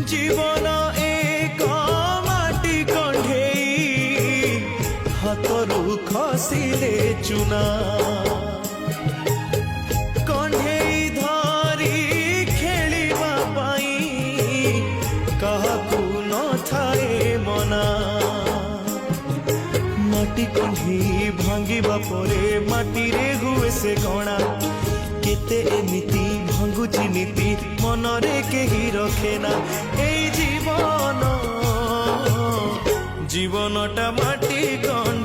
जीवन एक माटी कंढेई हाथरू खसिले चुना कंढेई धरी खेलिबा पाई काहाकू न थाए मना माटी कंढेई भांगिबा परे माटी रे हुए से गणा केते एमिति भांगुची नीति मनरे केही रखे ना ए जीवन जीवनटा माटी कण